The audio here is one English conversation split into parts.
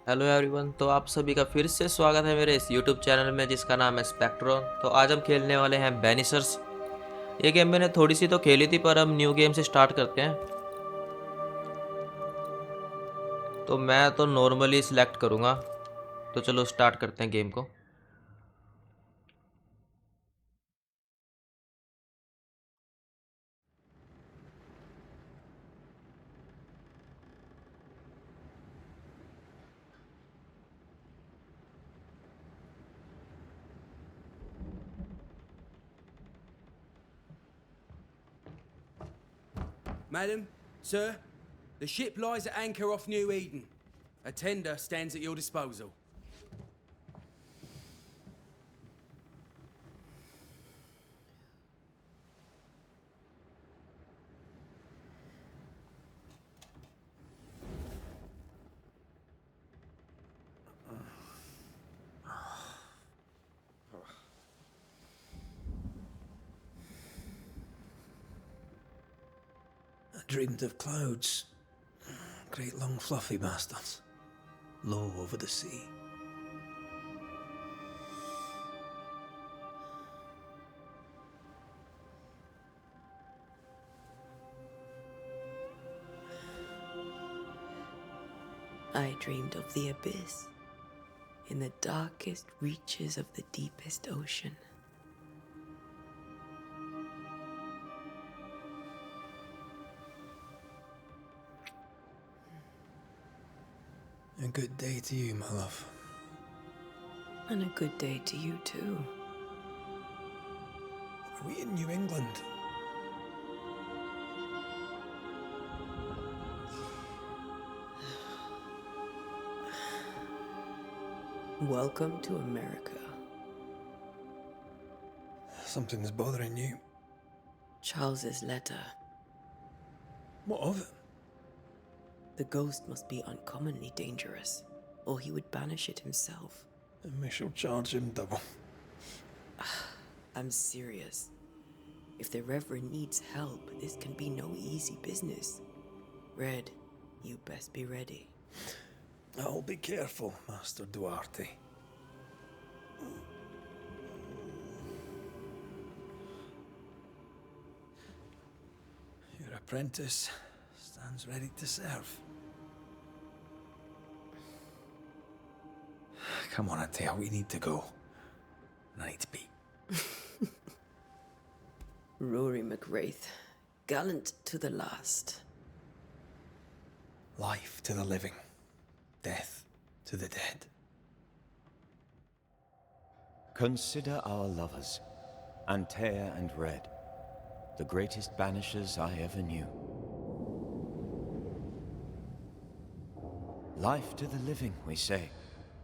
Hello everyone. तो आप सभी का फिर से स्वागत है मेरे इस यूट्यूब चैनल में जिसका नाम है स्पेक्ट्रॉन। तो आज हम खेलने वाले हैं बैनिशर्स। ये गेम मैंने थोड़ी सी तो खेली थी पर हम न्यू गेम से स्टार्ट करते हैं। तो मैं तो नॉर्मली सिलेक्ट करूँगा। तो चलो स्टार्ट करते हैं गेम को। Madam, sir, the ship lies at anchor off New Eden. A tender stands at your disposal. I dreamed of clouds. Great long fluffy bastards. Low over the sea. I dreamed of the abyss, in the darkest reaches of the deepest ocean. A good day to you, my love. And a good day to you too. Are we in New England? Welcome to America. Something's bothering you. Charles's letter. What of it? The ghost must be uncommonly dangerous, or he would banish it himself. And we shall charge him double. I'm serious. If the Reverend needs help, this can be no easy business. Red, you best be ready. I'll be careful, Master Duarte. Your apprentice stands ready to serve. Come on, Atea, we need to go. And I need to pee. Rory McWraith, gallant to the last. Life to the living, death to the dead. Consider our lovers, Antea and Red, the greatest banishers I ever knew. Life to the living, we say,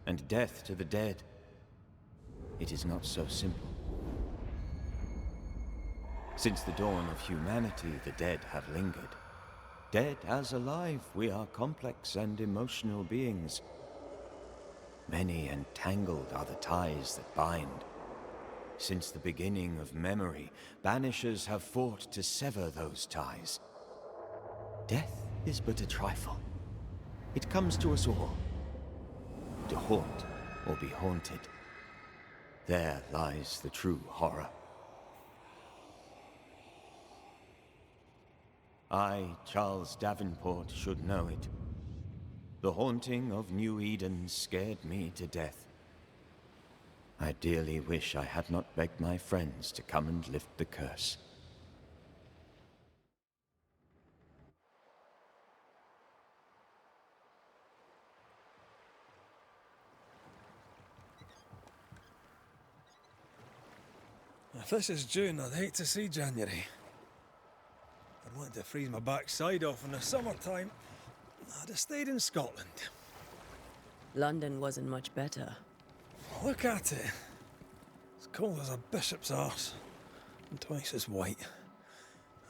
and death to the dead. It is not so simple. Since the dawn of humanity, the dead have lingered. Dead as alive, we are complex and emotional beings. Many and tangled are the ties that bind. Since the beginning of memory, banishers have fought to sever those ties. Death is but a trifle. It comes to us all. To haunt or be haunted. There lies the true horror. I, Charles Davenport, should know it. The haunting of New Eden scared me to death. I dearly wish I had not begged my friends to come and lift the curse. If this is June, I'd hate to see January. I'd want to freeze my backside off in the summertime. I'd have stayed in Scotland. London wasn't much better. Look at it. As cold as a bishop's arse. And twice as white.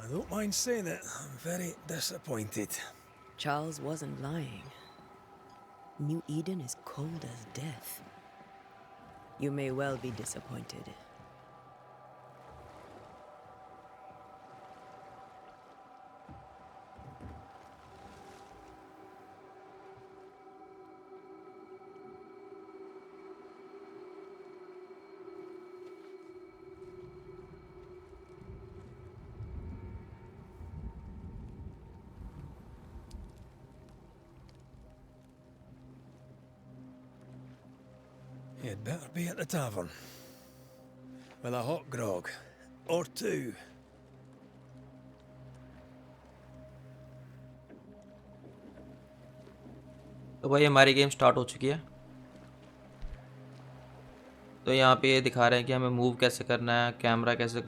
I don't mind saying it, I'm very disappointed. Charles wasn't lying. New Eden is cold as death. You may well be disappointed. You'd better be at the tavern. With a hot grog. Or two. तो भाई हमारी game start हो चुकी है। तो यहाँ पे ये दिखा रहे हैं कि हमें मूव कैसे करना है, कैमरा कैसे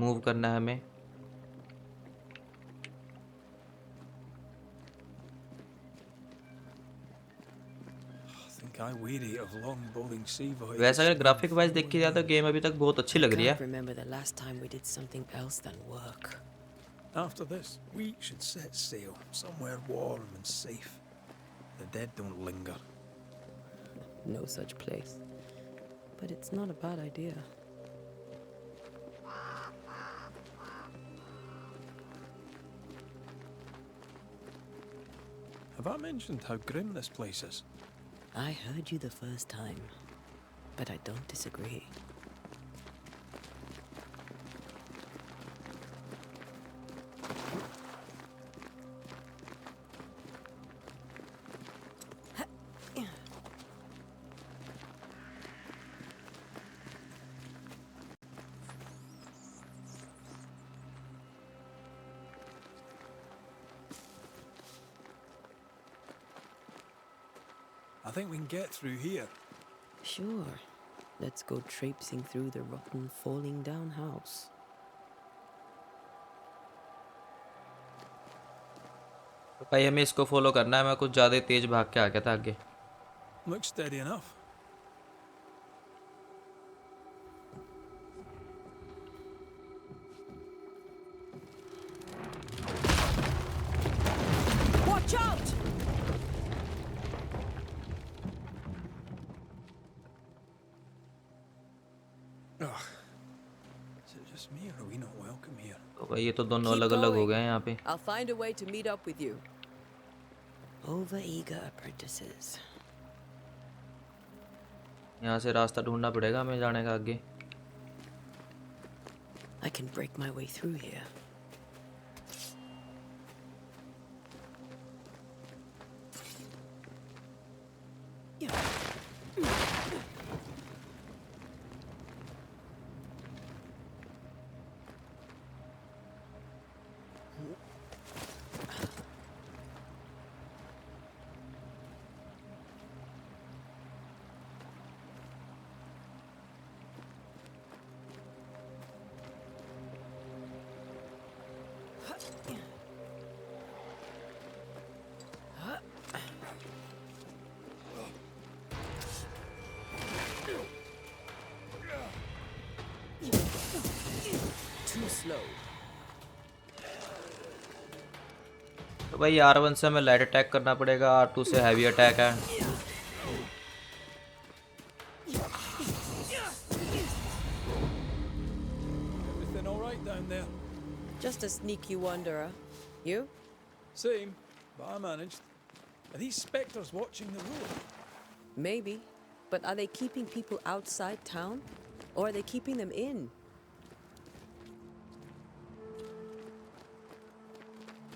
मूव करना है हमें। I weary of long boring sea voyages. वैसे अगर ग्राफिक वाइज देखी जाए तो गेम अभी तक बहुत अच्छी लग रही Can't है। remember the last time we did something else than work. After this, we should set sail somewhere warm and safe. The dead don't linger. No such place. But it's not a bad idea. Have I mentioned how grim this place is? I heard you the first time, but I don't disagree. I think we can get through here. Sure. Let's go traipsing through the rotten, falling down house. तो भाई हमें इसको follow करना है। मैं कुछ ज़्यादा ही तेज भाग के आ गया था आगे। Looks steady enough. Watch out! Ugh. Is it just me or are we not welcome here? तो भाई ये तो दोनों Keep अलग अलग हो going. गए हैं यहाँ पे। I'll find a way to meet up with you. Over-eager apprentices. यहाँ से रास्ता ढूंढना पड़ेगा हमें जाने का आगे। I can break my way through here. Too slow. तो भाई R1 से हमें लाइट अटैक करना पड़ेगा, R2 से हैवी अटैक है। Everything all right down there? Just a sneaky wanderer. You? Same, but I managed. Are these spectres watching the road? Maybe. But are they keeping people outside town? Or are they keeping them in?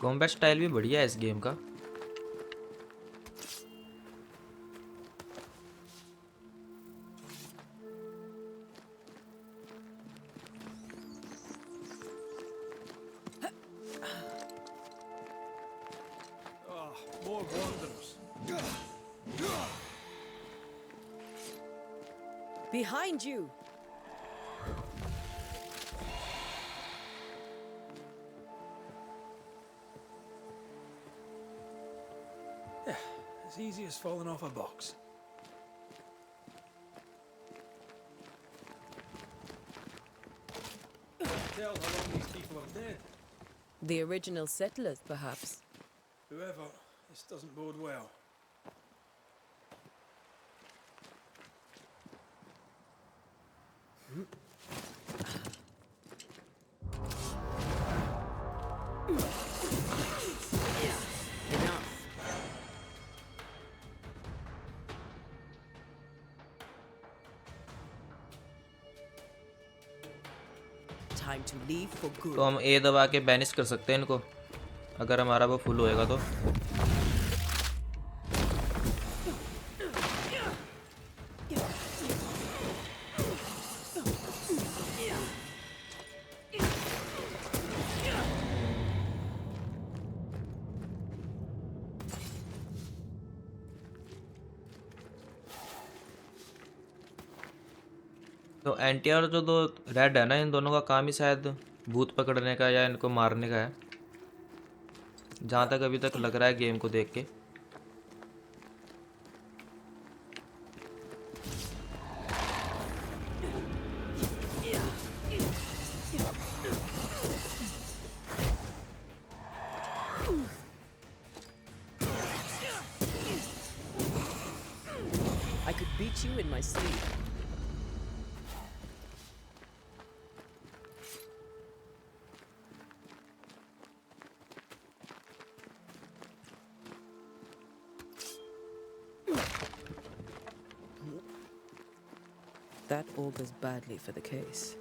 Combat style भी बढ़िया है इस game का। Ah, more wanderers. Behind you! As easy as falling off a box. Tell how long these people are dead. The original settlers, perhaps. Whoever, this doesn't bode well. Enough. Time to leave for good. तो हम A दबा के banish कर सकते हैं इनको, अगर हमारा वो फुल होएगा तो। तो एनटीआर जो दो रेड है ना, इन दोनों का काम ही शायद भूत पकड़ने का या इनको मारने का है, जहाँ तक अभी तक लग रहा है गेम को देख के। I could beat you in my sleep. That augurs badly for the case.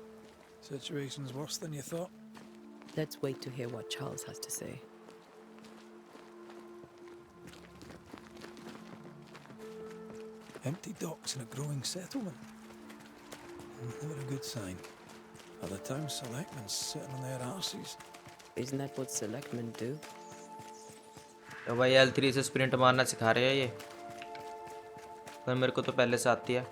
Situation's worse than you thought. Let's wait to hear what Charles has to say. Empty docks in a growing settlement. Never a good sign. Are the town selectmen sitting on their arses? Isn't that what selectmen do? तो भाई L3 से sprint मारना सिखा रहे हैं ये, पर मेरे को तो पहले से आती है।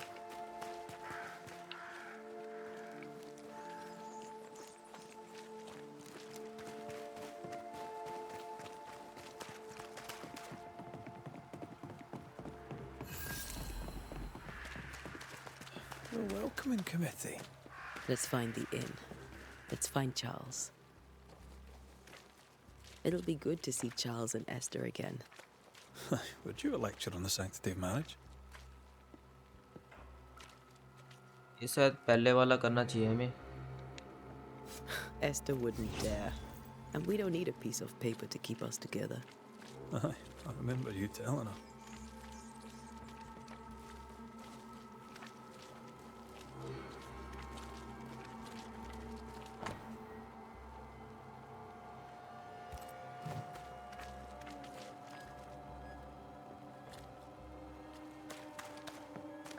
A welcoming committee. Let's find the inn. Let's find Charles. It'll be good to see Charles and Esther again. Would you a lecture on the sanctity of marriage? ये शायद पहले वाला करना चाहिए हमें। Esther wouldn't dare. And we don't need a piece of paper to keep us together. Aye, I remember you telling her.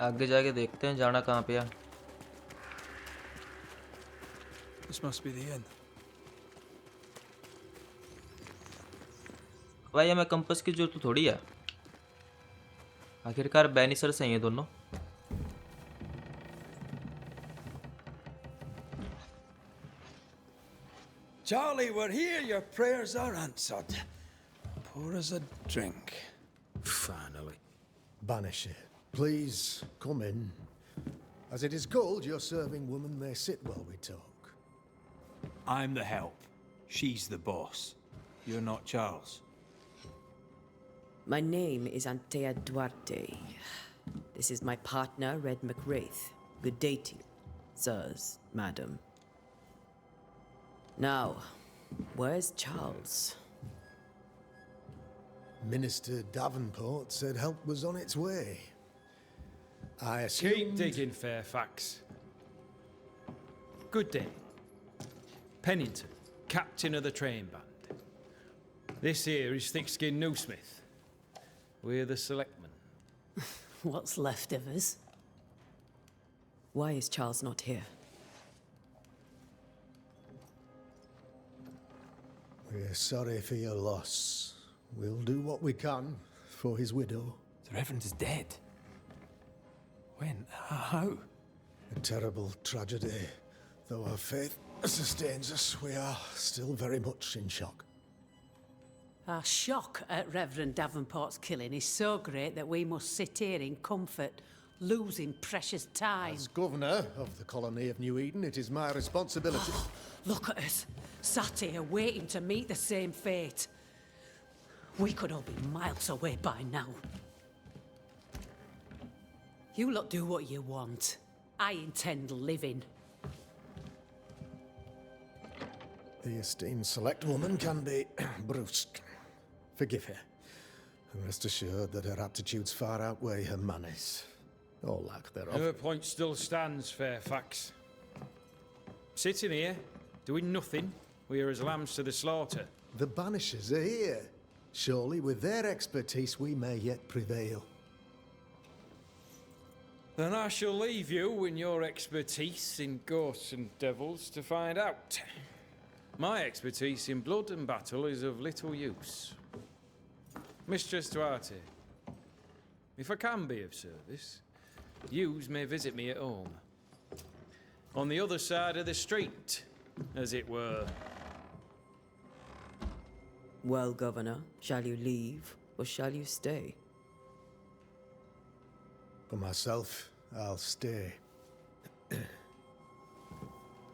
आगे जाके देखते हैं जाना कहाँ पे है। This must be the inn. भाई हमें कंपास की जरूरत थोड़ी है, आखिरकार बैनिसर्स हैं ये दोनों। Charlie, we're here. Your prayers are answered. Pour us a drink. Finally. Banisher, please come in. As it is cold, your serving woman may sit while we talk. I'm the help. She's the boss. You're not Charles. My name is Antea Duarte. This is my partner, Red McWraith. Good day to you, sirs, madam. Now, where's Charles? Minister Davenport said help was on its way. I Keep assumed... digging, Fairfax. Good day. Pennington, captain of the train band. This here is Thick-Skinned Newsmith. We're the selectmen. What's left of us? Why is Charles not here? We're sorry for your loss. We'll do what we can for his widow. The Reverend is dead. When? How? A terrible tragedy. Though our faith sustains us, we are still very much in shock. Our shock at Reverend Davenport's killing is so great that we must sit here in comfort, losing precious time. As governor of the colony of New Eden, it is my responsibility... Look at us, sat here waiting to meet the same fate. We could all be miles away by now. You lot do what you want. I intend living. The esteemed select woman can be brusque. Forgive her. And rest assured that her aptitudes far outweigh her manners. Or lack thereof. Her point still stands, Fairfax. Sitting here, doing nothing, we are as lambs to the slaughter. The Banishers are here. Surely with their expertise we may yet prevail. Then I shall leave you and your expertise in ghosts and devils to find out. My expertise in blood and battle is of little use. Mistress Duarte, if I can be of service, yous may visit me at home. On the other side of the street, as it were. Well, Governor, shall you leave or shall you stay? For myself, I'll stay.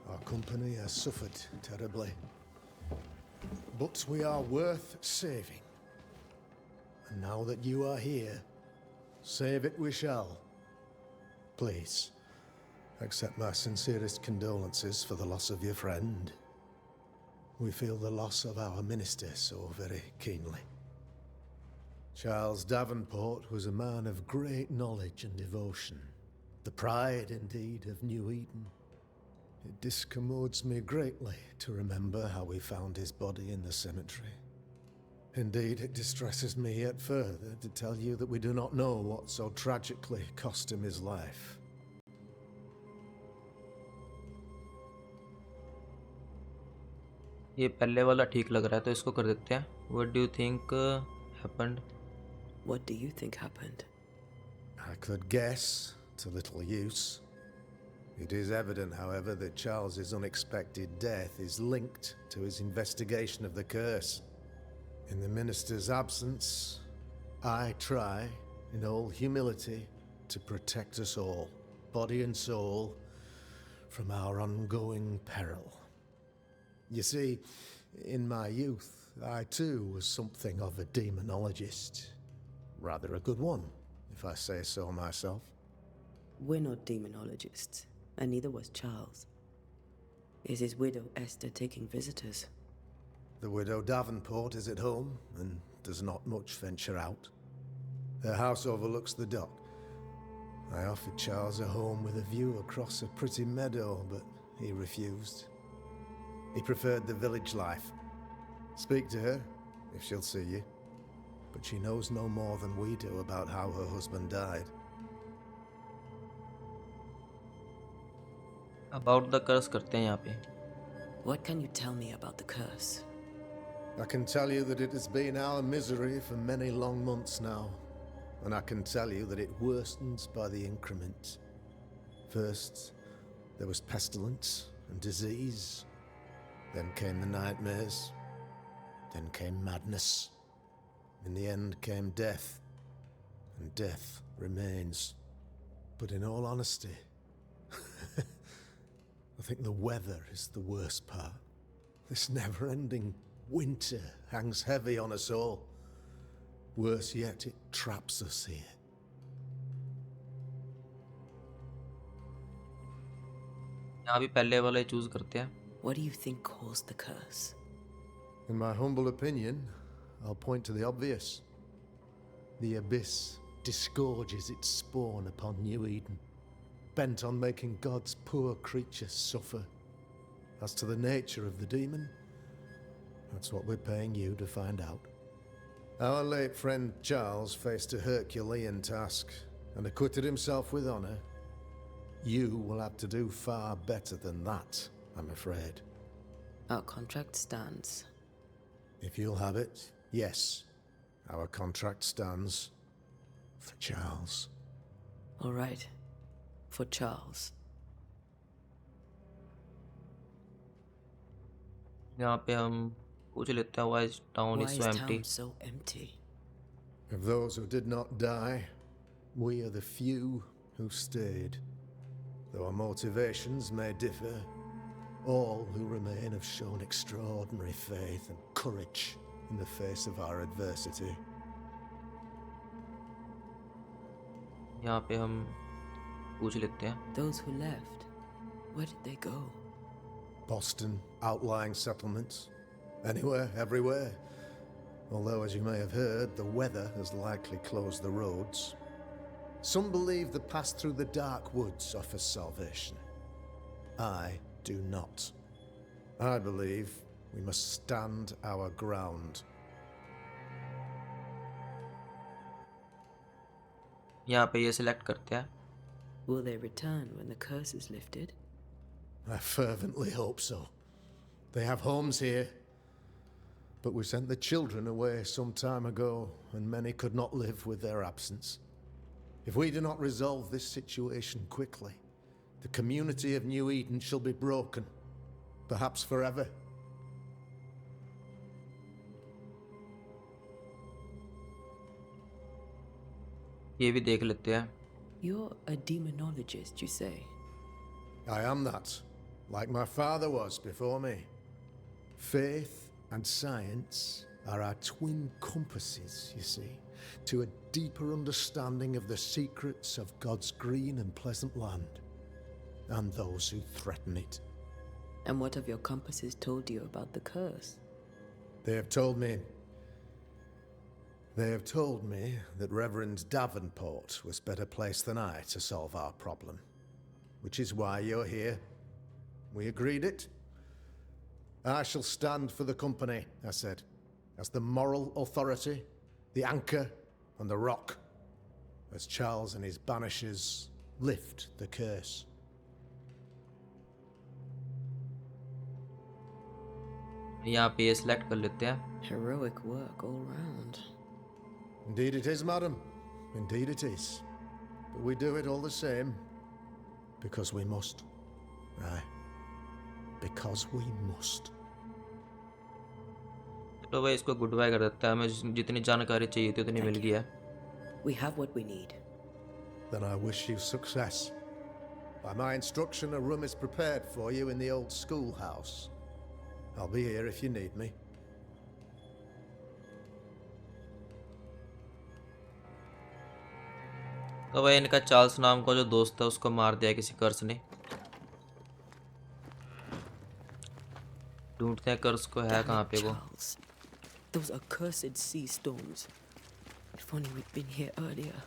Our company has suffered terribly. But we are worth saving. And now that you are here, save it we shall. Please, accept my sincerest condolences for the loss of your friend. We feel the loss of our minister so very keenly. Charles Davenport was a man of great knowledge and devotion, the pride, indeed, of New Eden. It discommodes me greatly to remember how we found his body in the cemetery. Indeed, it distresses me yet further to tell you that we do not know what so tragically cost him his life. ये पहले वाला ठीक लग रहा है तो इसको कर देते हैं. What do you think happened? What do you think happened? I could guess, to little use. It is evident, however, that Charles's unexpected death is linked to his investigation of the curse. In the minister's absence, I try, in all humility, to protect us all, body and soul, from our ongoing peril. You see, in my youth, I too was something of a demonologist. Rather a good one, if I say so myself. We're not demonologists, and neither was Charles. Is his widow Esther taking visitors? The widow Davenport is at home and does not much venture out. Her house overlooks the dock. I offered Charles a home with a view across a pretty meadow, but he refused. He preferred the village life. Speak to her, if she'll see you. But she knows no more than we do about how her husband died. About the curse करते हैं यहाँ पे. What can you tell me about the curse? I can tell you that it has been our misery for many long months now. And I can tell you that it worsens by the increment. First, there was pestilence and disease. Then came the nightmares. Then came madness. In the end came death. And death remains. But in all honesty, I think the weather is the worst part. This never-ending winter hangs heavy on us all. Worse yet, it traps us here. यहाँ भी पहले वाला ही choose करते हैं. What do you think caused the curse? In my humble opinion, I'll point to the obvious. The abyss disgorges its spawn upon New Eden, bent on making God's poor creatures suffer. As to the nature of the demon, that's what we're paying you to find out. Our late friend Charles faced a Herculean task and acquitted himself with honor. You will have to do far better than that, I'm afraid. Our contract stands. If you'll have it, yes, our contract stands. For Charles. All right. For Charles. यहाँ पे हम पूछ लेते हैं why is town Why is is so empty. town so empty? Of those who did not die, we are the few who stayed. Though our motivations may differ, all who remain have shown extraordinary faith and courage in the face of our adversity. यहाँ पे हम पूछ लेते हैं. Those who left, where did they go? Boston, outlying settlements. Anywhere, everywhere. Although, as you may have heard, the weather has likely closed the roads. Some believe the path through the dark woods offers salvation. I do not. I believe we must stand our ground. यहाँ पे ये select करते हैं. Will they return when the curse is lifted? I fervently hope so. They have homes here. But we sent the children away some time ago, and many could not live with their absence. If we do not resolve this situation quickly, the community of New Eden shall be broken, perhaps forever. ये भी देख लेते हैं। You're a demonologist, you say? I am that, like my father was before me. Faith and science are our twin compasses, you see, to a deeper understanding of the secrets of God's green and pleasant land, and those who threaten it. And what have your compasses told you about the curse? They have told me that Reverend Davenport was better placed than I to solve our problem. Which is why you're here. We agreed it. I shall stand for the company, I said, as the moral authority, the anchor, and the rock, as Charles and his Banishers lift the curse. यहाँ पे select कर लेते हैं। Heroic work all round. Indeed it is, madam. Indeed it is. But we do it all the same. Because we must. Aye. Because we must. तो भाई इसको good bye कर देता है। हमें जितनी जानकारी चाहिए थी उतनी मिल गई है। We have what we need. Then I wish you success. By my instruction, a room is prepared for you in the old schoolhouse. I'll be here if you need me. तो भाई इनका चार्ल्स नाम का जो दोस्त है उसको मार दिया किसी कर्स ने। ढूंढते हैं कर्स को, है कहाँ पे वो। Charles, those accursed sea storms. If only we'd been here earlier.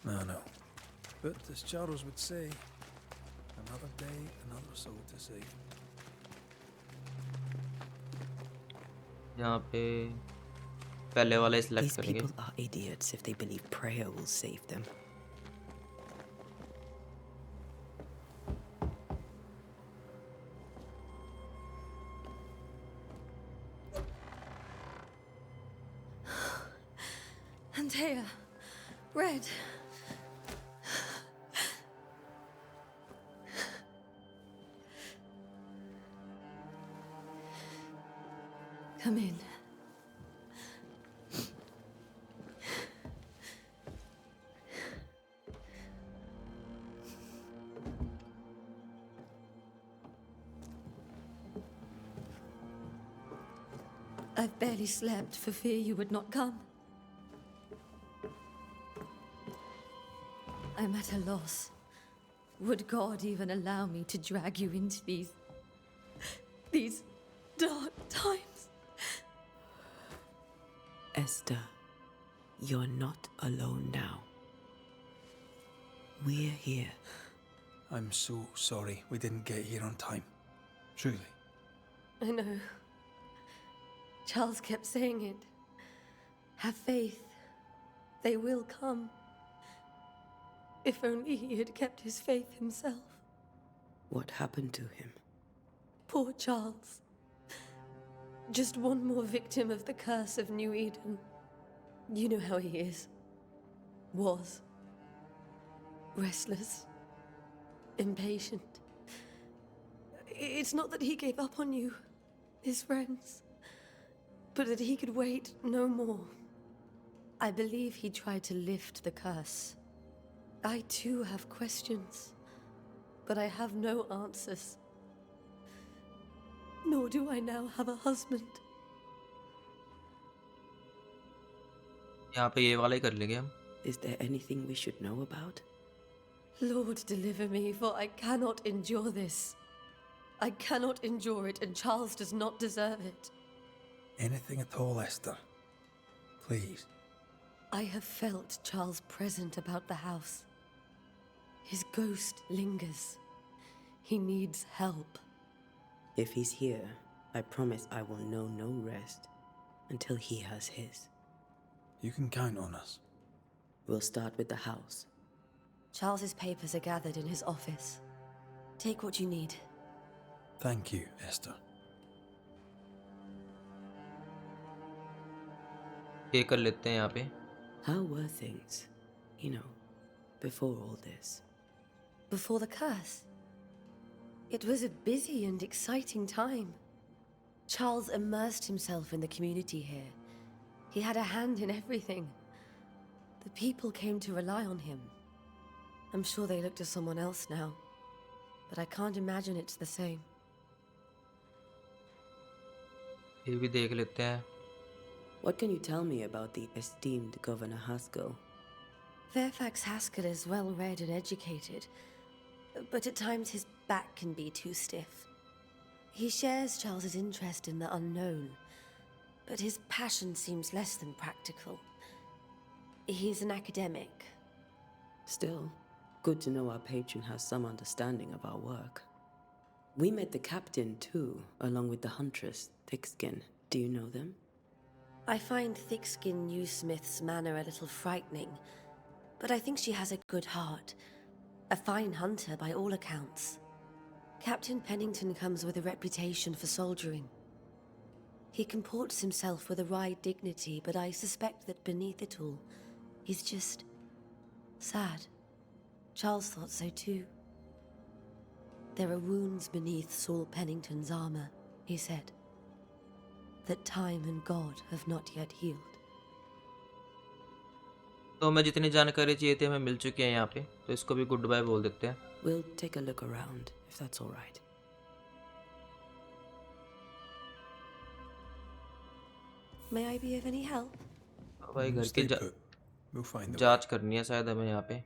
No. But as Charles would say, another day, another soul to save. यहाँ पे पहले वाला सिलेक्ट These करेंगे। people are idiots if they believe prayer will save them. Antea, Red. Come in. I've barely slept for fear you would not come. I'm at a loss. Would God even allow me to drag you into these dark times? Esther, you're not alone now. We're here. I'm so sorry we didn't get here on time. Truly. I know. Charles kept saying it. Have faith. They will come. If only he had kept his faith himself. What happened to him? Poor Charles. Just one more victim of the curse of New Eden. You know how he is. Was. Restless. Impatient. It's not that he gave up on you, his friends, but that he could wait no more. I believe he tried to lift the curse. I too have questions, but I have no answers. Nor do I now have a husband. यहाँ पे ये वाला ही कर लेंगे हम। Is there anything we should know about? Lord, deliver me, for I cannot endure this. I cannot endure it, and Charles does not deserve it. Anything at all, Esther. Please. I have felt Charles present about the house. His ghost lingers. He needs help. If he's here, I promise I will know no rest until he has his. You can count on us. We'll start with the house. Charles's papers are gathered in his office. Take what you need. Thank you, Esther. ये कर लेते हैं यहाँ पे। How were things, before all this? Before the curse? It was a busy and exciting time. Charles immersed himself in the community here. He had a hand in everything. The people came to rely on him. I'm sure they look to someone else now, but I can't imagine it's the same. ये भी देख लेते हैं. What can you tell me about the esteemed Governor Haskell? Fairfax Haskell is well read and educated, but at times his back can be too stiff. He shares Charles's interest in the unknown, but his passion seems less than practical. He's an academic. Still, good to know our patron has some understanding of our work. We met the captain too, along with the huntress, Thickskin. Do you know them? I find Thickskin Newsmith's manner a little frightening, but I think she has a good heart. A fine hunter by all accounts. Captain Pennington comes with a reputation for soldiering. He comports himself with a wry dignity, but I suspect that beneath it all, he's just sad. Charles thought so too. There are wounds beneath Saul Pennington's armor, he said, that time and God have not yet healed. तो हमें जितनी जानकारी चाहिए थी हमें मिल चुकी है यहाँ पे, तो इसको भी गुड बाय बोल देते हैं. We'll take a look around, if that's all right. May I be of any help? भाई घर की Stay put. We'll find the way. जांच करनी है शायद हमें यहाँ पे.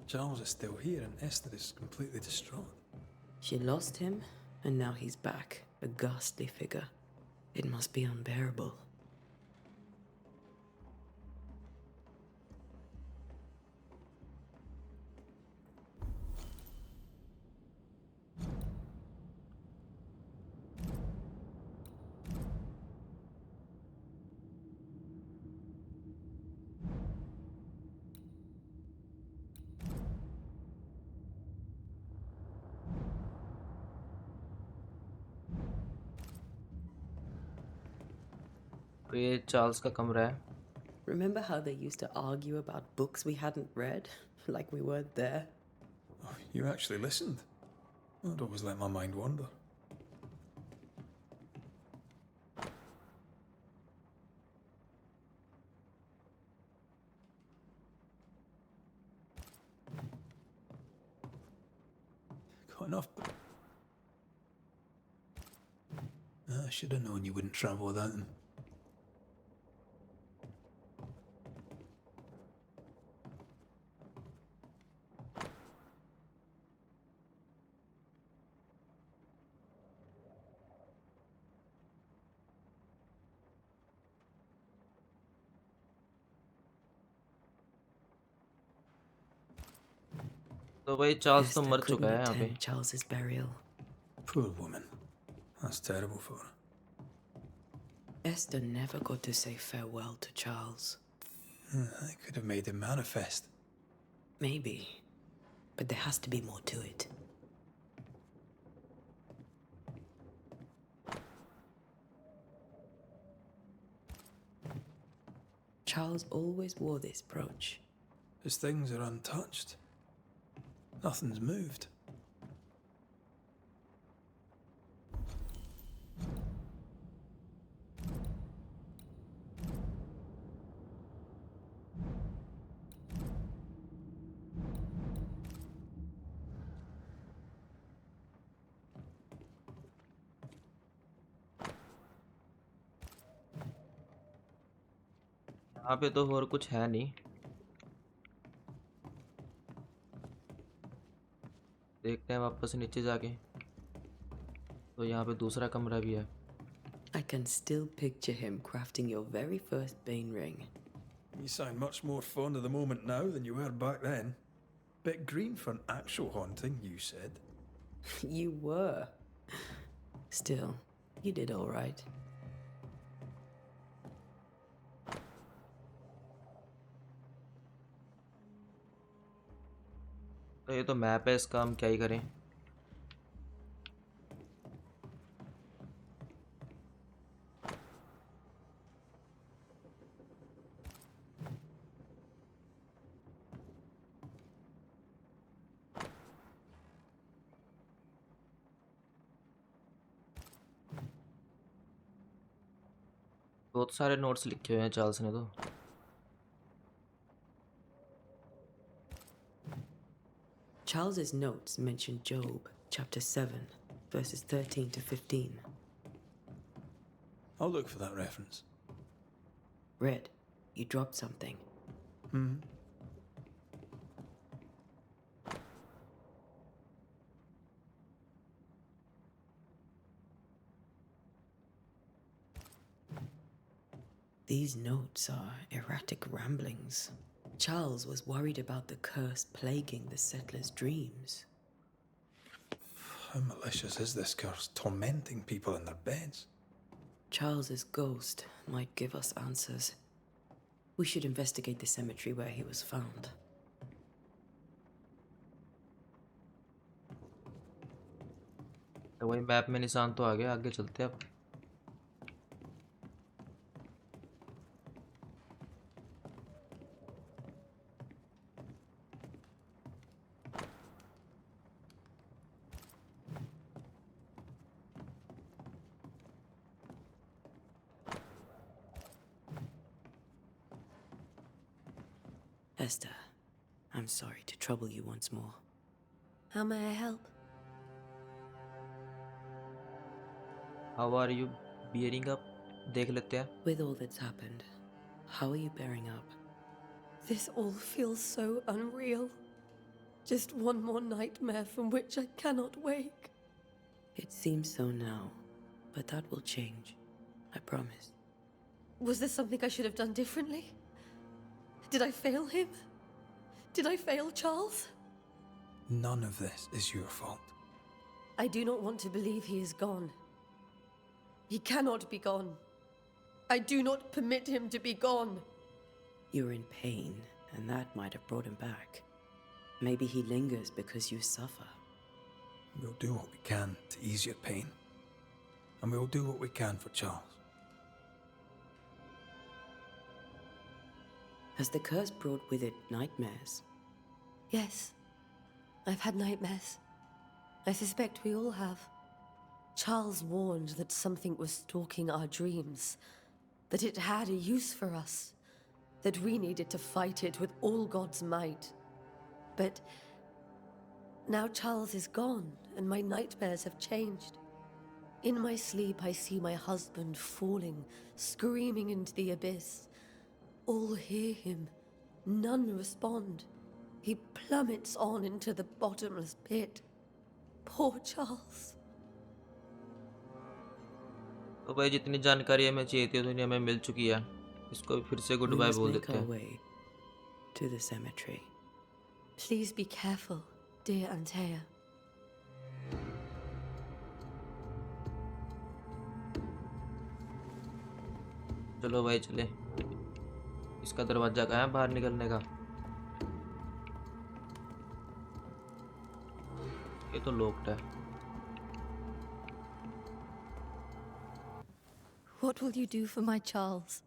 Charles is still here and Esther is completely distraught. She lost him, and now he's back, a ghastly figure. It must be unbearable. तो ये चार्ल्स का कमरा है. Remember how they used to argue about books we hadn't read? Like we weren't there? Oh, you actually listened? I'd always let my mind wander. Got enough. I should have known you wouldn't travel without them. तो भाई Charles तो Esther मर चुका couldn't है यहाँ पे. attend Charles's burial. Poor woman. That's terrible for her. Esther never got to say farewell to Charles. I could have made him manifest. Maybe, but there has to be more to it. Charles always wore this brooch. His things are untouched. Nothing's moved. यहाँ पे तो और कुछ है नहीं. देखते हैं वापस नीचे जाके. तो यहाँ पे दूसरा कमरा भी है. I can still picture him crafting your very first Bane ring. You sound much more fond of the moment now than you were back then. Bit green for an actual haunting, you said. You were. Still, you did all right. तो ये तो map है, इसका हम क्या ही करें। बहुत सारे नोट्स लिखे हुए हैं चार्ल्स ने तो। Charles's notes mention Job, chapter 7, verses 13 to 15. I'll look for that reference. Red, you dropped something. These notes are erratic ramblings. Charles was worried about the curse plaguing the settlers' dreams. How malicious is this curse, tormenting people in their beds? Charles's ghost might give us answers. We should investigate the cemetery where he was found. तो वही map में निशान तो आ गया, आगे चलते हैं अब। Esther, I'm sorry to trouble you once more. How may I help? How are you bearing up? देख लेते हैं। With all that's happened, how are you bearing up? This all feels so unreal. Just one more nightmare from which I cannot wake. It seems so now, but that will change. I promise. Was there something I should have done differently? Did I fail him? Did I fail Charles? None of this is your fault. I do not want to believe he is gone. He cannot be gone. I do not permit him to be gone. You're in pain, and that might have brought him back. Maybe he lingers because you suffer. We'll do what we can to ease your pain. And we'll do what we can for Charles. Has the curse brought with it nightmares? Yes. I've had nightmares. I suspect we all have. Charles warned that something was stalking our dreams, that it had a use for us, that we needed to fight it with all God's might. But now Charles is gone, and my nightmares have changed. In my sleep, I see my husband falling, screaming into the abyss. All hear him. None respond. He plummets on into the bottomless pit. Poor Charles. तो भाई जितनी जानकारी हमें चाहिए थी दुनिया में मिल चुकी है। इसको भी फिर से गुड We बाय must बोल make देते our हैं। way to the cemetery. Please be careful, dear Antea. चलो भाई चले। इसका दरवाजा कहाँ है बाहर निकलने का? ये तो लॉक्ड है। What will you do for my Charles?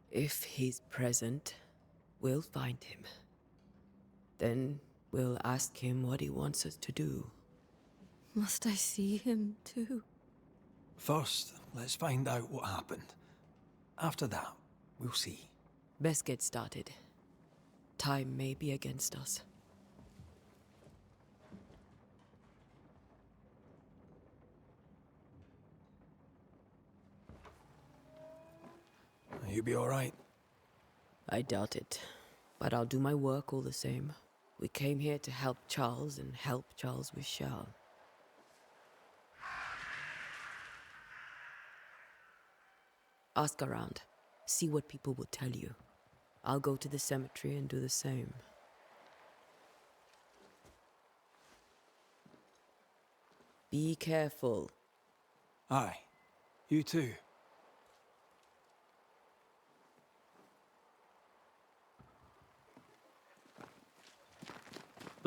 If he's present, we'll find him. Then we'll ask him what he wants us to do. Must I see him too? First, let's find out what happened. After that, we'll see. Best get started. Time may be against us. You be all right? I doubt it, but I'll do my work all the same. We came here to help Charles, and help Charles we shall. Ask around. See what people will tell you. I'll go to the cemetery and do the same. Be careful. Aye. You too.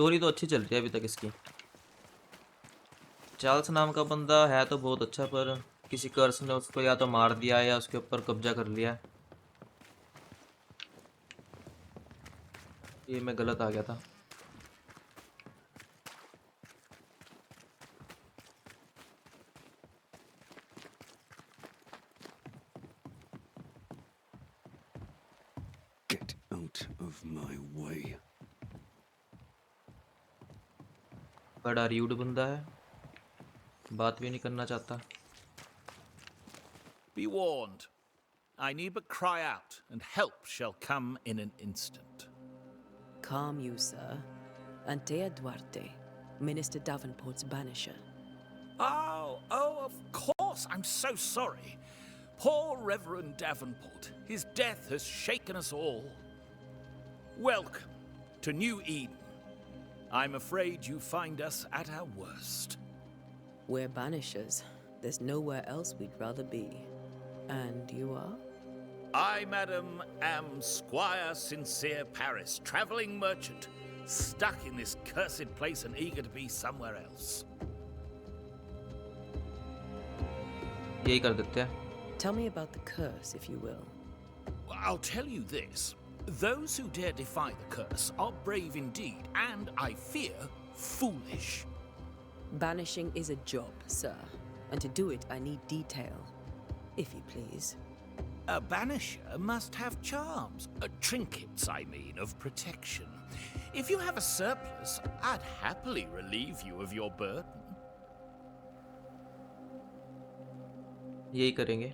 Story तो अच्छी चल रही है अभी तक इसकी। Charles नाम का बंदा है तो बहुत अच्छा, पर किसी कर्स ने उसको या तो मार दिया है या उसके ऊपर कब्जा कर लिया है। ये मैं गलत आ गया था। Get out of my way. बड़ा र्यूड बंदा है, बात भी नहीं करना चाहता। Be warned. I need but cry out, and help shall come in an instant. Calm you, sir. Antea Duarte, Minister Davenport's banisher. Oh, of course. I'm so sorry. Poor Reverend Davenport. His death has shaken us all. Welcome to New Eden. I'm afraid you find us at our worst. We're banishers. There's nowhere else we'd rather be. And you are? I, madam, am Squire Sincere Paris, travelling merchant, stuck in this cursed place and eager to be somewhere else. यही कर देते हैं। Tell me about the curse, if you will. I'll tell you this. Those who dare defy the curse are brave indeed, and, I fear, foolish. Banishing is a job, sir. And to do it, I need detail. If you please. A banisher must have charms, trinkets, I mean, of protection. If you have a surplus, I'd happily relieve you of your burden. यही करेंगे।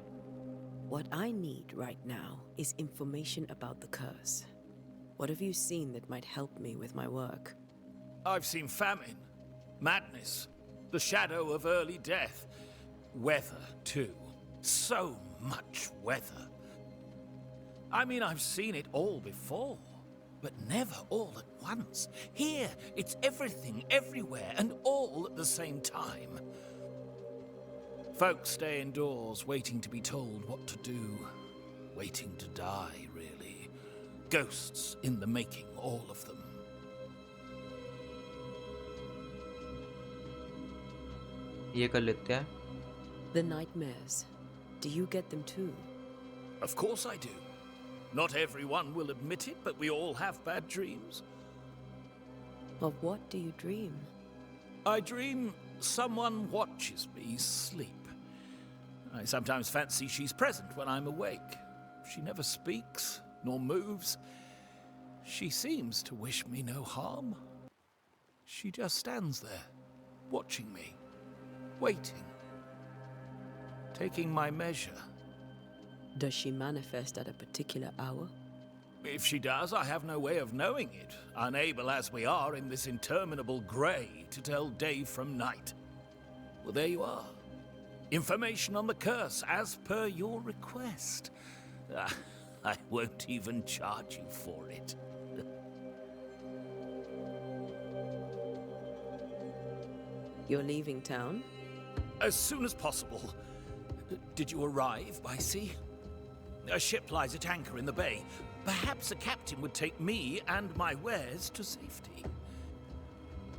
What I need right now is information about the curse. What have you seen that might help me with my work? I've seen famine, madness, the shadow of early death, weather, too. So much weather. I mean, I've seen it all before, but never all at once. Here, it's everything, everywhere, and all at the same time. Folks stay indoors, waiting to be told what to do. Waiting to die, really. Ghosts in the making, all of them. ये कर लेते हैं। The nightmares. Do you get them too? Of course I do. Not everyone will admit it, but we all have bad dreams. Of what do you dream? I dream someone watches me sleep. I sometimes fancy she's present when I'm awake. She never speaks, nor moves. She seems to wish me no harm. She just stands there, watching me, waiting, taking my measure. Does she manifest at a particular hour? If she does, I have no way of knowing it, unable as we are in this interminable grey to tell day from night. Well, there you are. Information on the curse, as per your request. I won't even charge you for it. You're leaving town? As soon as possible. Did you arrive by sea? A ship lies at anchor in the bay. Perhaps a captain would take me and my wares to safety.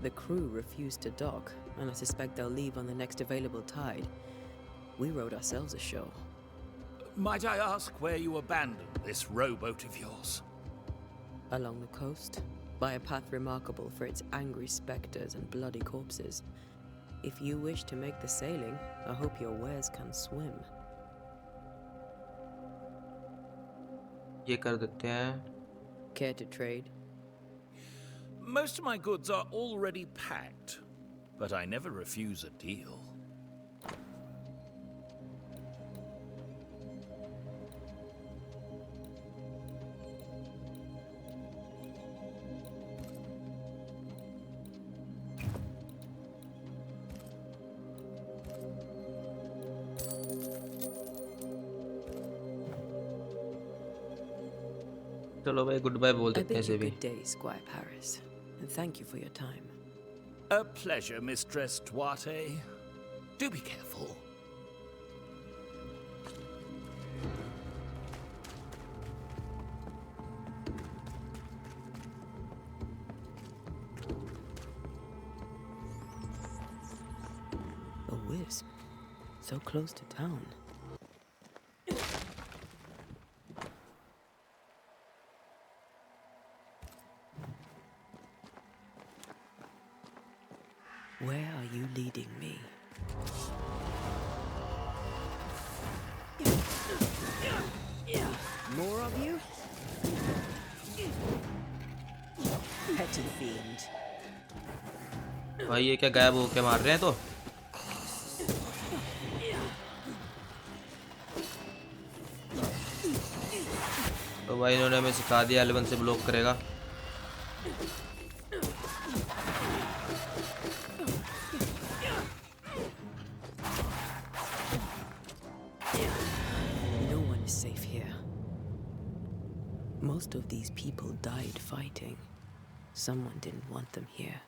The crew refused to dock, and I suspect they'll leave on the next available tide. We rode ourselves ashore. Might I ask where you abandoned this rowboat of yours? Along the coast, by a path remarkable for its angry specters and bloody corpses. If you wish to make the sailing, I hope your wares can swim. ये कर देते हैं। Care to trade? Most of my goods are already packed, but I never refuse a deal. चलो भाई good bye बोल I देते हैं bid you इसे भी। good day, Squire Paris, and thank you for your time. A pleasure, Mistress Duarte. Do be careful. So close to town. Where are you leading me? More of you? Petty fiend. भाई ये क्या गायब होके मार रहे हैं तो भाई इन्होंने हमें सिखा दिया L1 से ब्लॉक करेगा No one is safe here. Most of these people died fighting. Someone didn't want them here.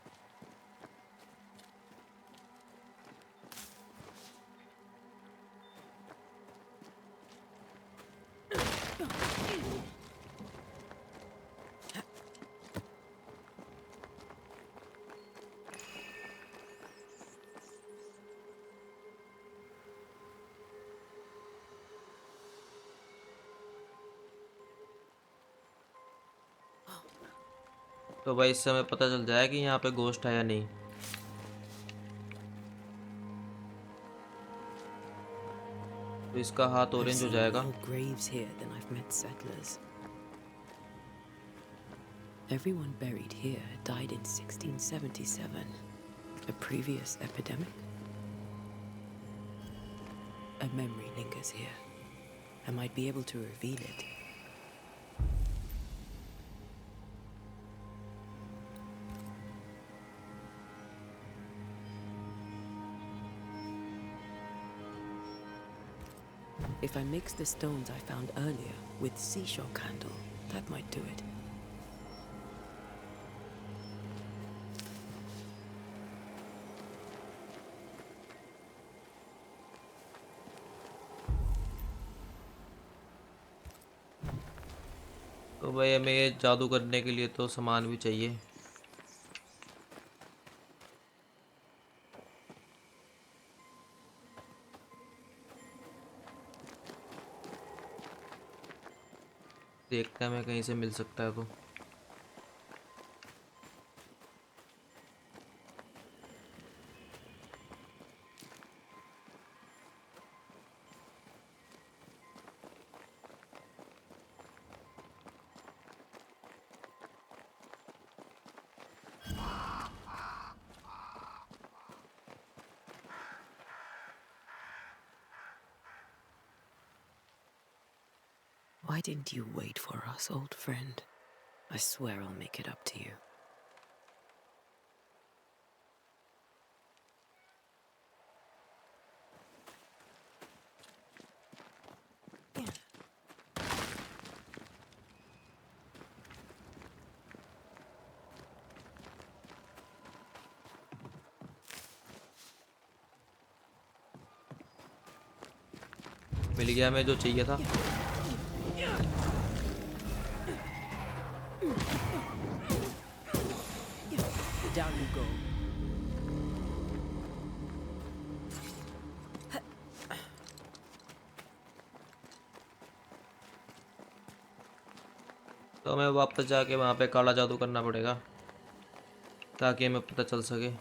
तो भाई इस समय पता चल जाए कि यहाँ पे घोस्ट है या नहीं तो इसका हाथ ऑरेंज हो जाएगा More graves here than I've met settlers. Everyone buried here died in 1677. A previous epidemic? A memory lingers here. I might be able to reveal it. If I mix the stones I found earlier with seashore candle, that might do it. तो भाई हमें ये जादू करने के लिए तो सामान भी चाहिए देखते हैं हमें कहीं से मिल सकता है तो Why didn't you wait for us, old friend? I swear I'll make it up to you. मिल गया हमें जो चाहिए था Down you go. तो हमें वापस जाके वहाँ पे काला जादू करना पड़ेगा ताकि हमें पता चल सके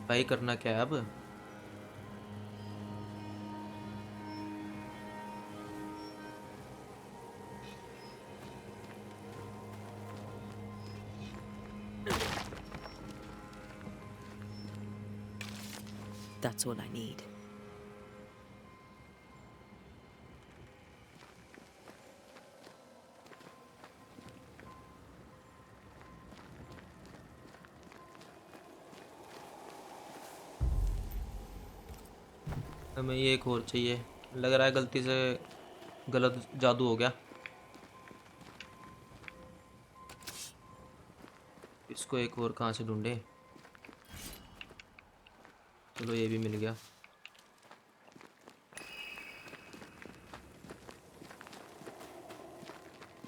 भाई करना क्या है अब That's all I need. हमें ये एक और चाहिए। लग रहा है गलती से गलत जादू हो गया। इसको एक और कहाँ से ढूंढे? चलो ये भी मिल गया।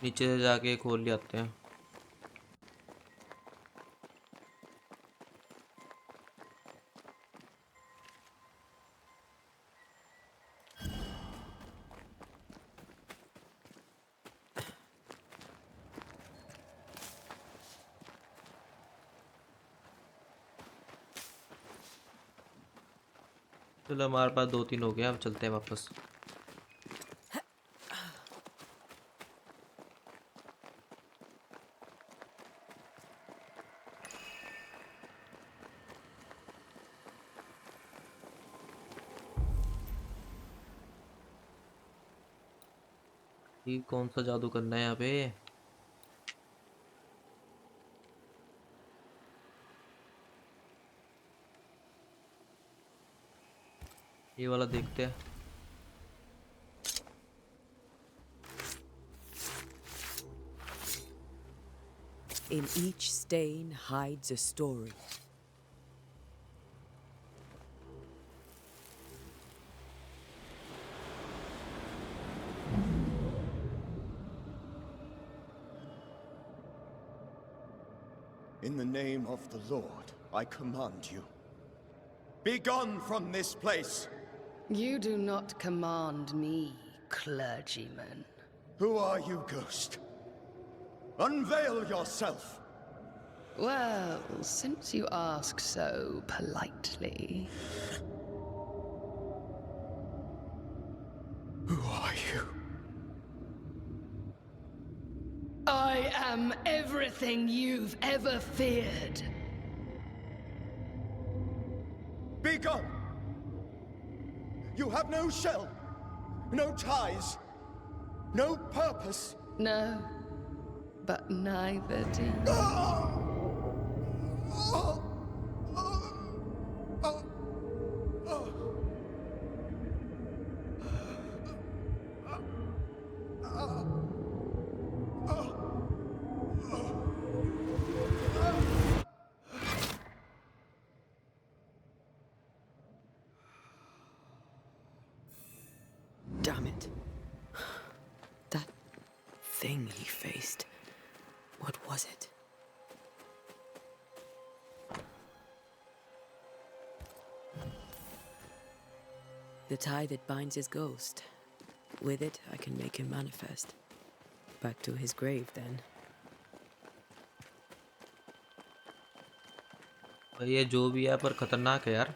नीचे से जाके खोल ले आते हैं। चलो हमारे पास 2-3 हो गया, अब चलते हैं वापस। ये कौन सा जादू करना है यहाँ पे? ये वाला देखते हैं। In each stain hides a story. In the name of the Lord, I command you. Be gone from this place! You do not command me, clergyman. Who are you, ghost? Unveil yourself! Well, since you ask so politely... Who are you? I am everything you've ever feared. Be gone! You have no shell, no ties, no purpose. No, but neither do you. Damn it. That thing he faced. What was it? The tie that binds his ghost. With it, I can make him manifest. Back to his grave, then. ये जो भी है पर खतरनाक है यार।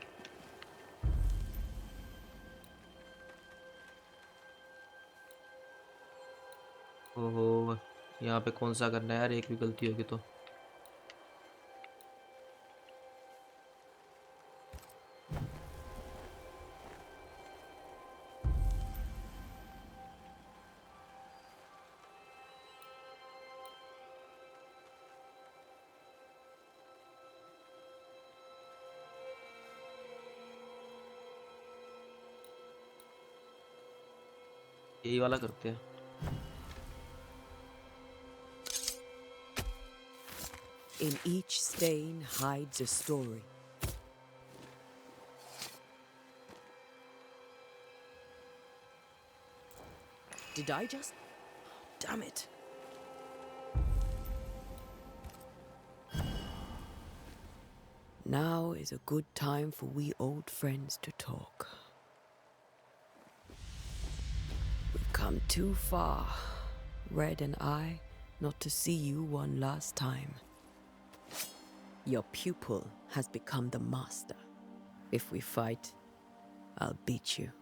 ओहो, यहाँ पे कौन सा करना है यार? एक भी गलती होगी तो। यही वाला करते हैं। In each stain hides a story. Did I just... Damn it. Now is a good time for we old friends to talk. We've come too far, Red and I, not to see you one last time. Your pupil has become the master. If we fight, I'll beat you.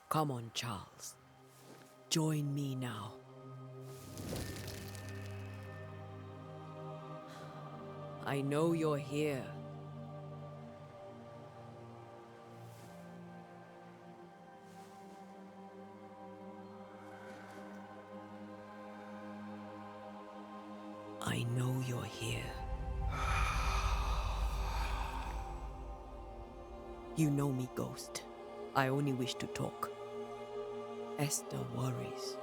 Come on, Charles. Join me now. I know you're here. I know you're here. You know me, Ghost. I only wish to talk. Esther worries.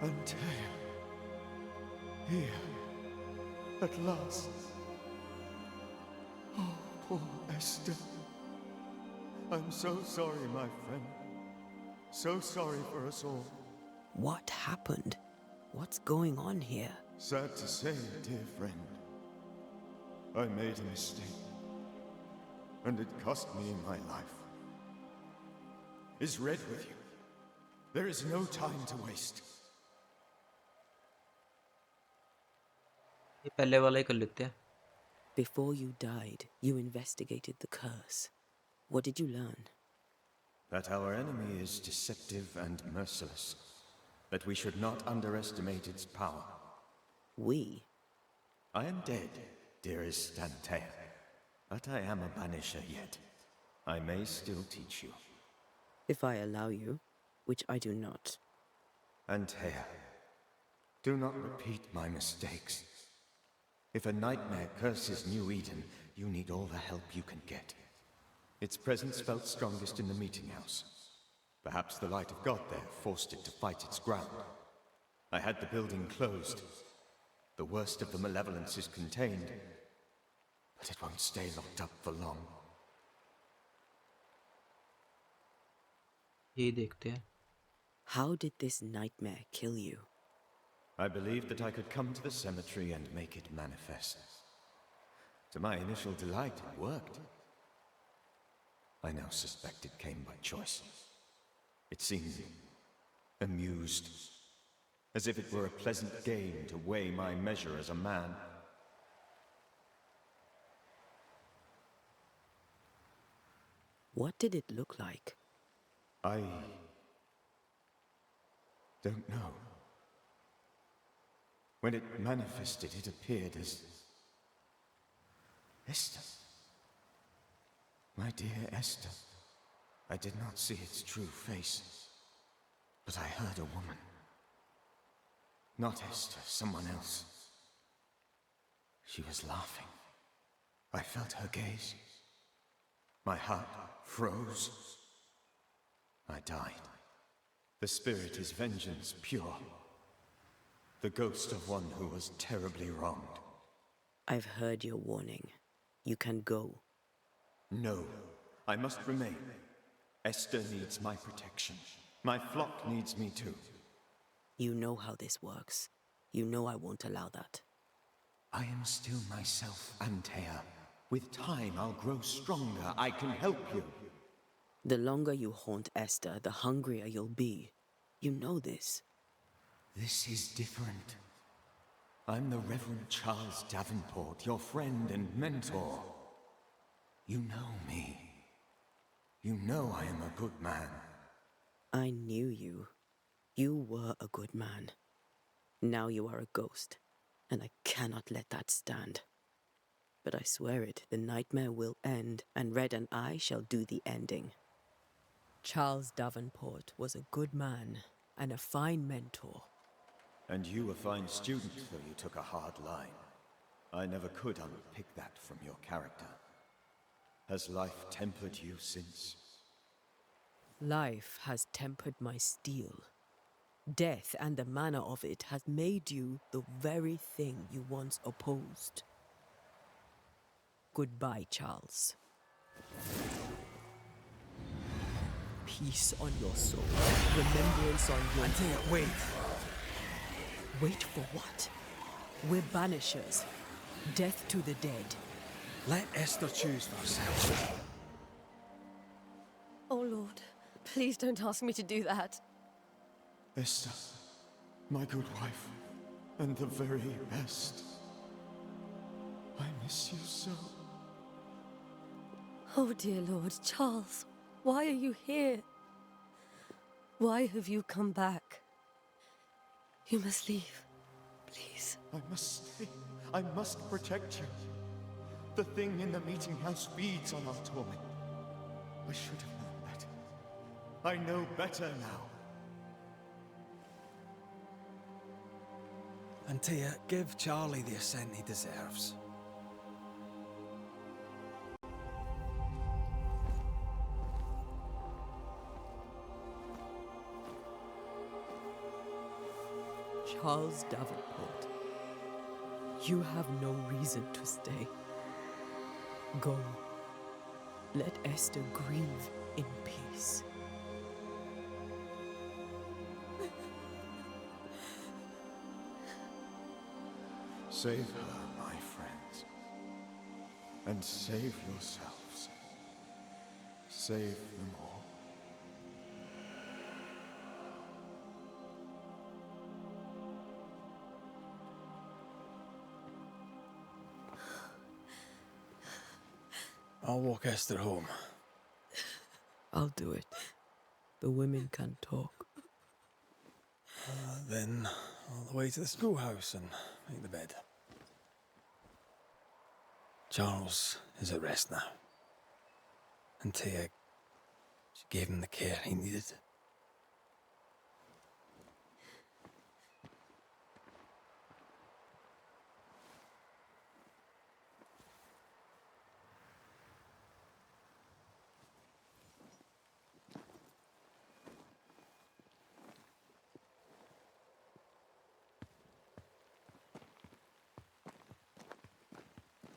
Antea. Here. At last. Oh, poor Esther. I'm so sorry, my friend. So sorry for us all. What happened? What's going on here? Sad to say, dear friend. I made a mistake. And it cost me my life. Is Red with you? There is no time to waste. ये पहले वाला ही कर लेते हैं. Before you died, you investigated the curse. What did you learn? That our enemy is deceptive and merciless. That we should not underestimate its power. We? I am dead, dearest Antea. But I am a Banisher yet. I may still teach you. If I allow you, which I do not. Antea, do not repeat my mistakes. If a nightmare curses New Eden, you need all the help you can get. Its presence felt strongest in the meeting house. Perhaps the light of God there forced it to fight its ground. I had the building closed. The worst of the malevolence is contained, but it won't stay locked up for long. यही देखते हैं. How did this nightmare kill you? I believed that I could come to the cemetery and make it manifest. To my initial delight, it worked. I now suspect it came by choice. It seemed amused, as if it were a pleasant game to weigh my measure as a man. What did it look like? I don't know. When it manifested, it appeared as Esther. My dear Esther. I did not see its true face, but I heard a woman. Not Esther, someone else. She was laughing. I felt her gaze. My heart froze. I died. The spirit is vengeance pure. The ghost of one who was terribly wronged. I've heard your warning. You can go. No, I must remain. Esther needs my protection. My flock needs me too. You know how this works. You know I won't allow that. I am still myself, Antea. With time, I'll grow stronger. I can help you. The longer you haunt Esther, the hungrier you'll be. You know this. This is different. I'm the Reverend Charles Davenport, your friend and mentor. You know me. You know I am a good man. I knew you. You were a good man. Now you are a ghost, and I cannot let that stand. But I swear it, the nightmare will end, and Red and I shall do the ending. Charles Davenport was a good man and a fine mentor. And you a fine student, though you took a hard line. I never could unpick that from your character. Has life tempered you since? Life has tempered my steel. Death and the manner of it has made you the very thing you once opposed. Goodbye, Charles. Peace on your soul. Remembrance on your... Antea, wait. Wait for what? We're Banishers. Death to the dead. Let Esther choose for herself. Oh, Lord, please don't ask me to do that. Esther, my good wife, and the very best. I miss you so. Oh, dear Lord, Charles, why are you here? Why have you come back? You must leave, please. I must stay. I must protect you. The thing in the meeting house feeds on our torment. I should have known better. I know better now. Antea, give Charlie the ascent he deserves. Charles Davenport, you have no reason to stay. Go. Let Esther grieve in peace. Save her, my friends. And save yourselves. Save them all. I'll walk Esther home. I'll do it. The women can talk. Then all the way to the schoolhouse and make the bed. Charles is at rest now. Antea, she gave him the care he needed.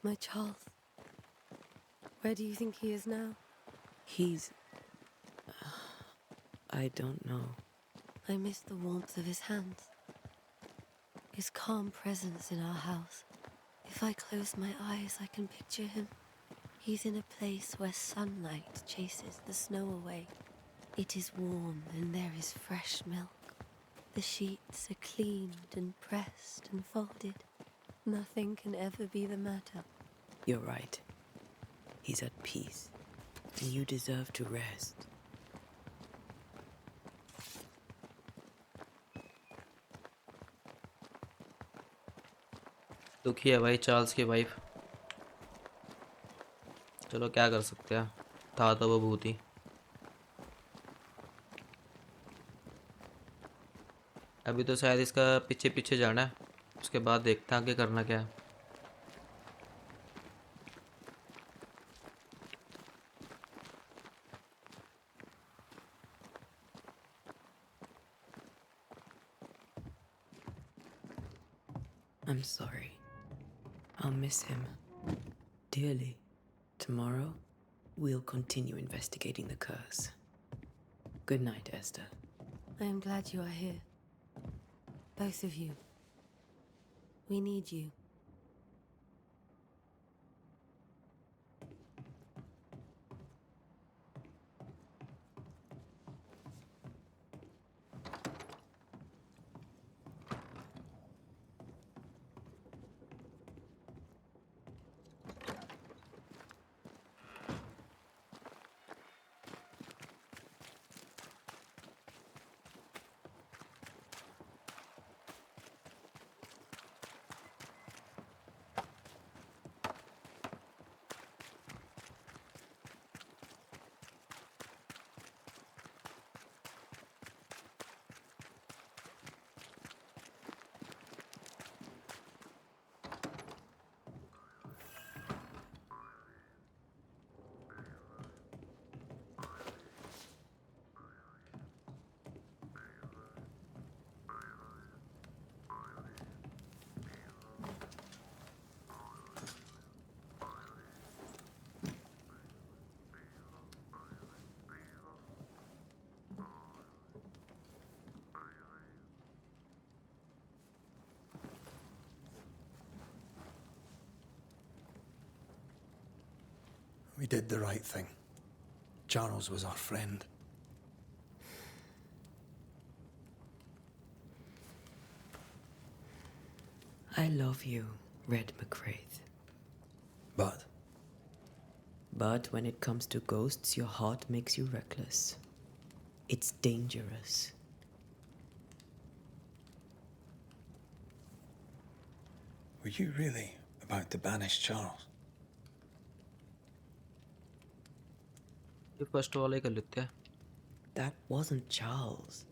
My Charles, where do you think he is now? He's... I don't know. I miss the warmth of his hands, his calm presence in our house. If I close my eyes, I can picture him. He's in a place where sunlight chases the snow away. It is warm and there is fresh milk. The sheets are cleaned and pressed and folded. Nothing can ever be the matter. You're right. He's at peace. And you deserve to rest. दुखी है भाई Charles की wife. चलो क्या कर सकते हैं, था तो वो भूत ही। अभी तो शायद इसका पीछे पीछे जाना है, उसके बाद देखते हैं आगे करना क्या है। I'm sorry. I'll miss him dearly. Tomorrow, we'll continue investigating the curse. Good night, Esther. I am glad you are here. Both of you. We need you. We did the right thing. Charles was our friend. I love you, Red McCraith. But But when it comes to ghosts, your heart makes you reckless. It's dangerous. Were you really about to banish Charles? ये first वाला ही कर लेते हैं. That wasn't Charles.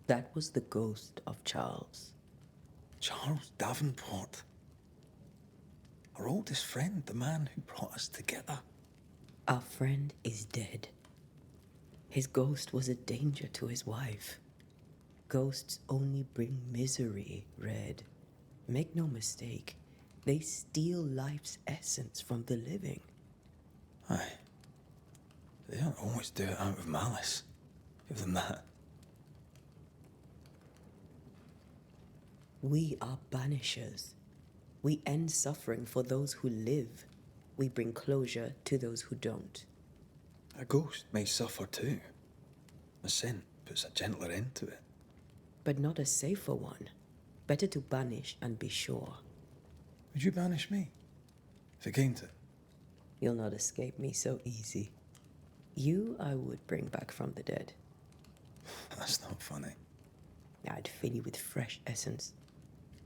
That was the ghost of Charles. Charles Davenport. Our oldest friend, the man who brought us together. Our friend is dead. His ghost was a danger to his wife. Ghosts only bring misery, Red. Make no mistake, they steal life's essence from the living. Aye. They don't always do it out of malice. Give them that. We are banishers. We end suffering for those who live. We bring closure to those who don't. A ghost may suffer too. A sin puts a gentler end to it. But not a safer one. Better to banish and be sure. Would you banish me? If it came to it? You'll not escape me so easy. You I would bring back from the dead. That's not funny. I'd fill you with fresh essence.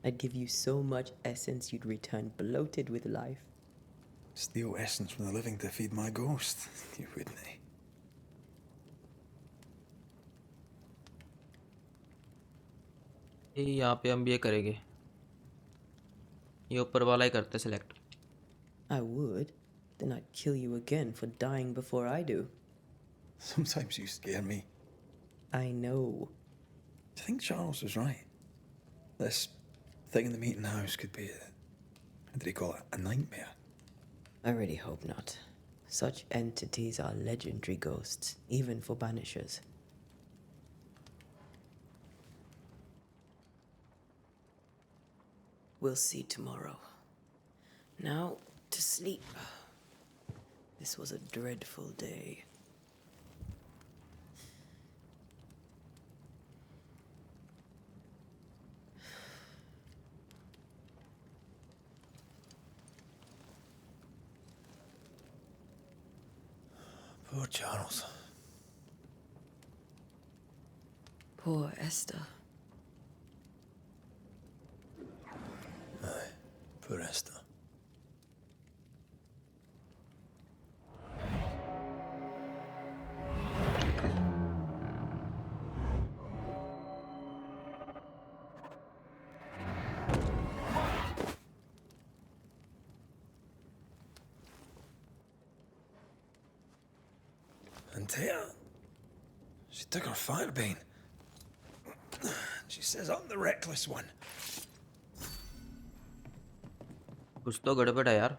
I'd give you so much essence you'd return bloated with life. Steal essence from the living to feed my ghost. You wouldn't, eh? ये यहाँ पे हम भी ये करेंगे. ये ऊपर वाला ही करते select. I would. Then I'd kill you again for dying before I do. Sometimes you scare me. I know. Do you think Charles was right? This thing in the meeting house could be what did he call it? A nightmare? I really hope not. Such entities are legendary ghosts, even for banishers. We'll see tomorrow. Now, to sleep. This was a dreadful day. Poor Charles. Poor Esther. Aye, poor Esther. Antea, she took her firebane. She says I'm the reckless one. कुछ तो गड़बड़ है यार.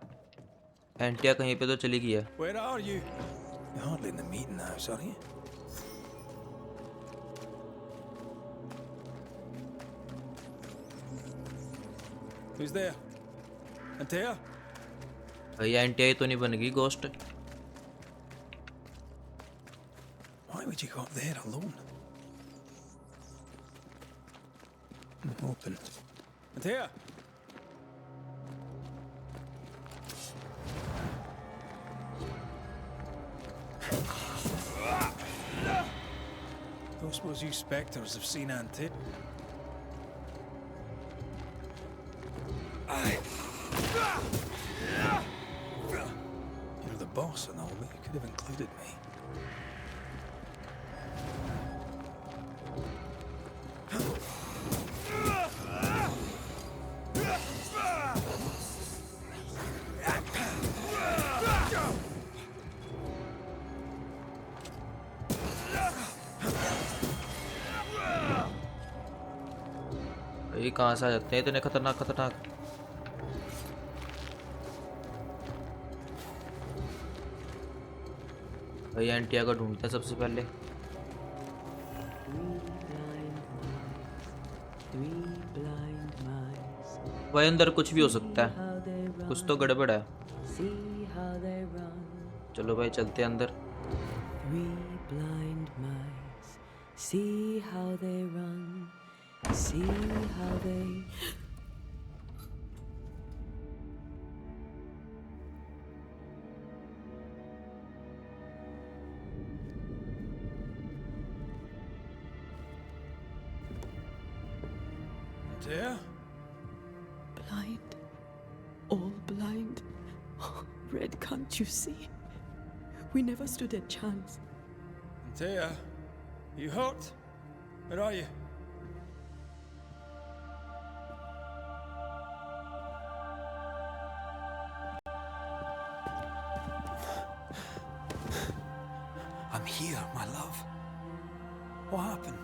एंटिया कहीं पे तो चली गई है. Where are you? You're hardly in the meeting house, are you? Who's there? Antea? भैया एंटिया ही तो नहीं बन गई ghost. Why would you go up there alone? Open. Antea? Don't suppose you spectres have seen Antea? You're the boss and all, but you could have included me. ये कहाँ से आ जाते हैं इतने खतरनाक खतरनाक. भैया एंटिया को ढूंढते हैं सबसे पहले. भाई अंदर कुछ भी हो सकता है. कुछ तो गड़बड़ है. चलो भाई चलते हैं अंदर. See how they run. See how they. Dear? Blind. All blind. Red, can't you see? We never stood a chance. Antea, you hurt? Where are you? I'm here, my love. What happened?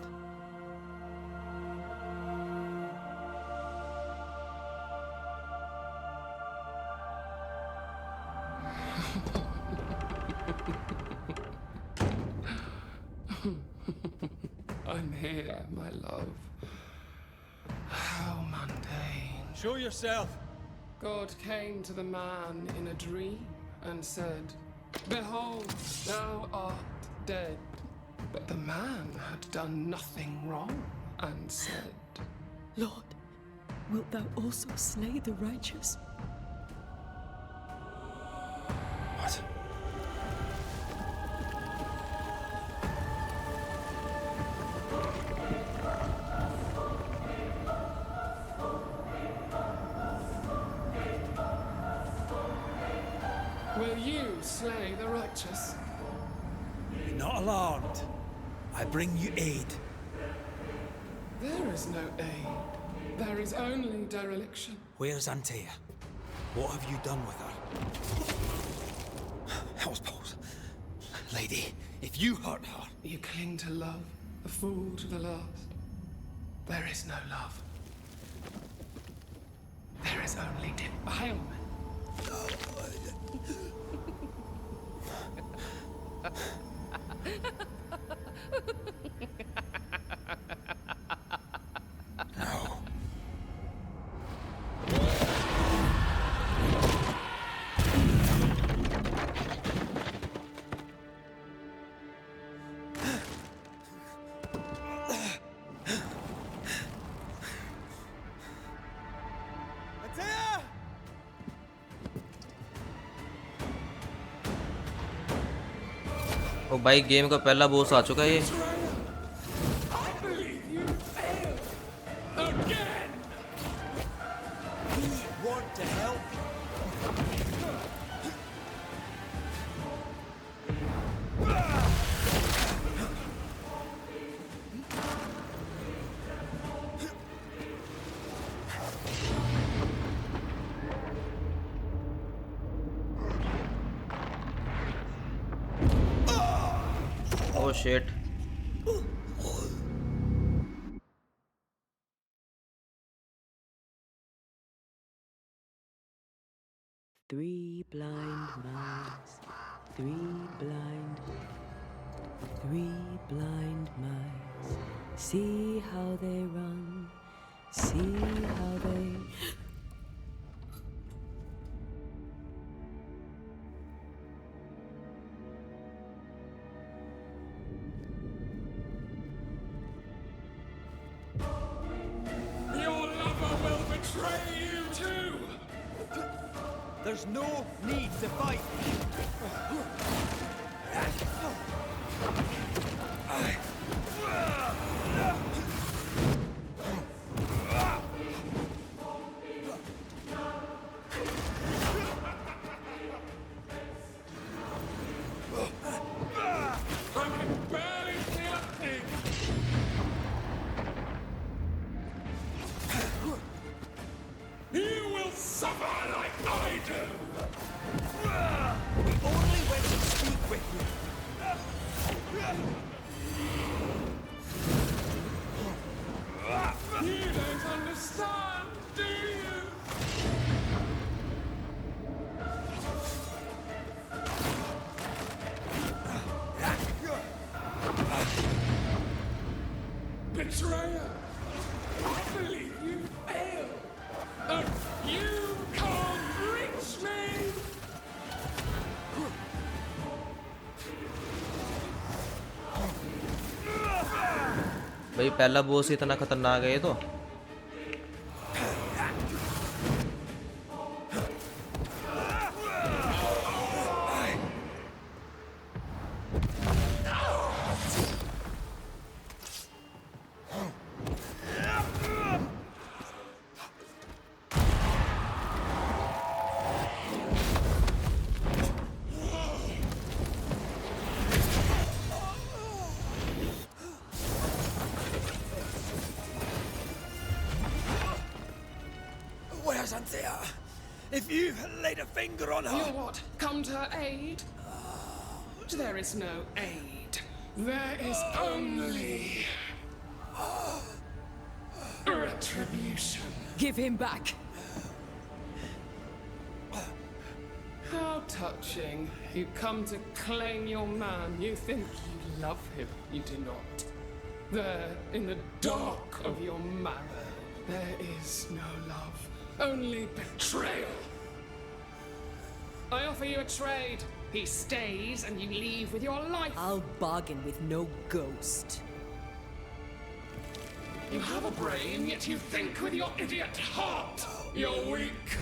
I'm here, my love. How mundane. Show yourself! God came to the man in a dream and said, "Behold, thou art dead." But the man had done nothing wrong and said, Lord, wilt thou also slay the righteous? What? "Will you slay the righteous?" Be not alarmed. I bring you aid. There is no aid. There is only dereliction. Where's Antea? What have you done with her? Hellsballs. Lady, if you hurt her... You cling to love, a fool to the last. There is no love. There is only defilement. No. Antea! ओ भाई game का पहला boss आ चुका है ये। Want to help? Oh shit. Three blind mice, three blind mice. See how they run, see how they... Your lover will betray you too! There's no need to fight. I can barely feel a thing! You will suffer like I do! We only went to speak with you. You don't understand, do you? Betrayer! I believe you failed! And you can't reach me! भाई पहला boss इतना खतरनाक है ये तो। Yes, Anthea. If you laid a finger on her... You what? Come to her aid? There is no aid. There is only... retribution. Give him back. How touching. You come to claim your man. You think you love him. You do not. There, in the dark of your marrow, there is no love. Only betrayal. I offer you a trade. He stays and you leave with your life. I'll bargain with no ghost. You have a brain, yet you think with your idiot heart. You're weak.